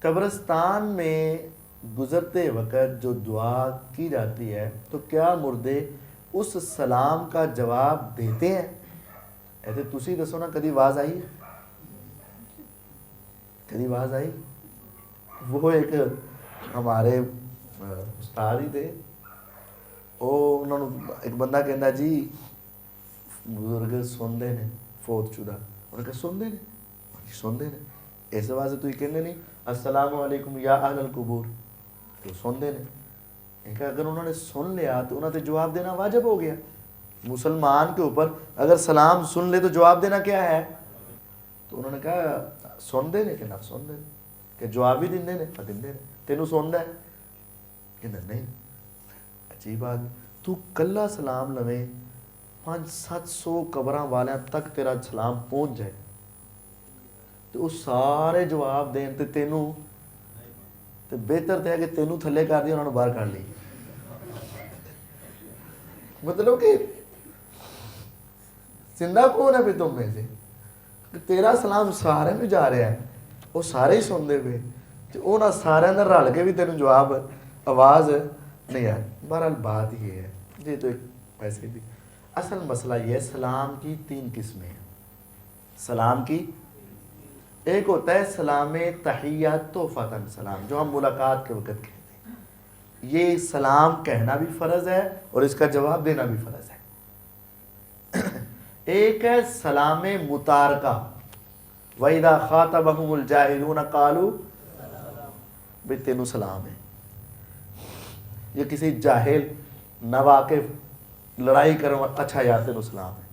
قبرستان میں گزرتے وقت جو دعا کی جاتی ہے تو کیا مردے اس سلام کا جواب دیتے ہیں؟ ایسے تسی دسو نا، کدی آواز آئی؟ کدی آواز آئی؟ وہ ایک ہمارے استاد ہی تھے، وہ انہوں نے ایک بندہ کہندا جی بزرگ سنتے ہیں فوت شدہ، انہوں نے کہا سنتے ہیں سنتے ہیں، اس واسطے تو یہ کہنے نہیں السلام علیکم یا اہل القبور، تو سنتے ہیں کہ اگر انہوں نے سن لیا تو انہوں نے جواب دینا واجب ہو گیا۔ مسلمان کے اوپر اگر سلام سن لے تو جواب دینا کیا ہے؟ تو انہوں نے کہا سن دے نے کہ نہ سن دے کہ جواب بھی دیں نے دیں نے، تینوں سندا ہے کہ نہیں؟ عجیب بات، تو کلا سلام لویں 500-700 قبراں والیاں تک تیرا سلام پہنچ جائے تو وہ سارے جواب دین تے تینوں تے بہتر تے ہے کہ تینوں تھلے کر دی انہوں نے باہر کر لی۔ مطلب کہ زندہ کون ہے پھر تم میں سے کہ تیرا سلام سارے میں جا رہا ہے، وہ سارے ہی سن دے پے تے انہاں سارے اندر رل کے بھی تینوں جواب آواز نہیں آئی۔ بہرحال بات یہ ہے جی، تو ایک ایسے بھی اصل مسئلہ یہ ہے، سلام کی 3 قسمیں ہیں۔ سلام کی ایک ہوتا ہے سلام تحیات تحفتاً سلام، جو ہم ملاقات کے وقت کہتے ہیں، یہ سلام کہنا بھی فرض ہے اور اس کا جواب دینا بھی فرض ہے۔ ایک ہے سلام متارکہ، وَإِذَا خَاطَبَهُمُ الْجَاهِلُونَ قَالُوا، بھئی تینوں سلام ہے۔ یہ کسی جاہل ناواقف لڑائی کرو اچھا یا تینوں سلام ہے۔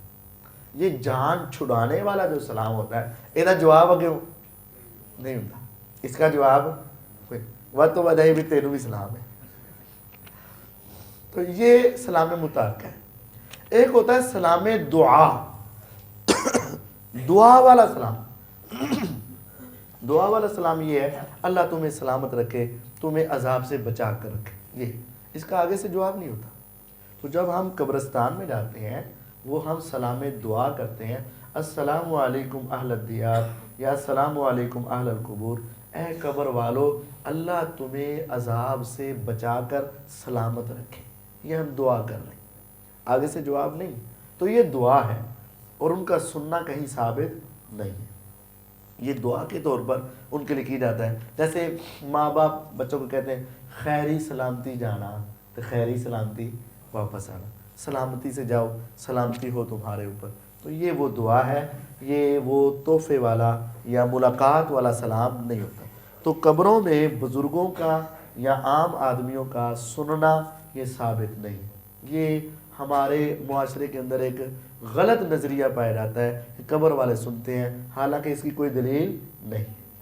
یہ جان چھڑانے والا جو سلام ہوتا ہے یہ جواب اگے نہیں ہوتا، اس کا جواب تو وجہ بھی تینوں بھی سلام ہے۔ تو یہ سلام متارکہ ہے۔ ایک ہوتا ہے سلام دعا، دعا والا سلام۔ دعا والا سلام یہ ہے اللہ تمہیں سلامت رکھے، تمہیں عذاب سے بچا کر رکھے، یہ اس کا آگے سے جواب نہیں ہوتا۔ تو جب ہم قبرستان میں جاتے ہیں وہ ہم سلام دعا کرتے ہیں، السلام علیکم اہل الدیار یا السلام علیکم اہل القبور، اے قبر والو اللہ تمہیں عذاب سے بچا کر سلامت رکھے، یہ ہم دعا کر رہے ہیں، آگے سے جواب نہیں۔ تو یہ دعا ہے اور ان کا سننا کہیں ثابت نہیں ہے، یہ دعا کے طور پر ان کے لیے کی جاتا ہے۔ جیسے ماں باپ بچوں کو کہتے ہیں خیری سلامتی جانا تو خیری سلامتی واپس آنا، سلامتی سے جاؤ سلامتی ہو تمہارے اوپر، تو یہ وہ دعا ہے، یہ وہ تحفے والا یا ملاقات والا سلام نہیں ہوتا۔ تو قبروں میں بزرگوں کا یا عام آدمیوں کا سننا یہ ثابت نہیں، یہ ہمارے معاشرے کے اندر ایک غلط نظریہ پایا جاتا ہے کہ قبر والے سنتے ہیں، حالانکہ اس کی کوئی دلیل نہیں۔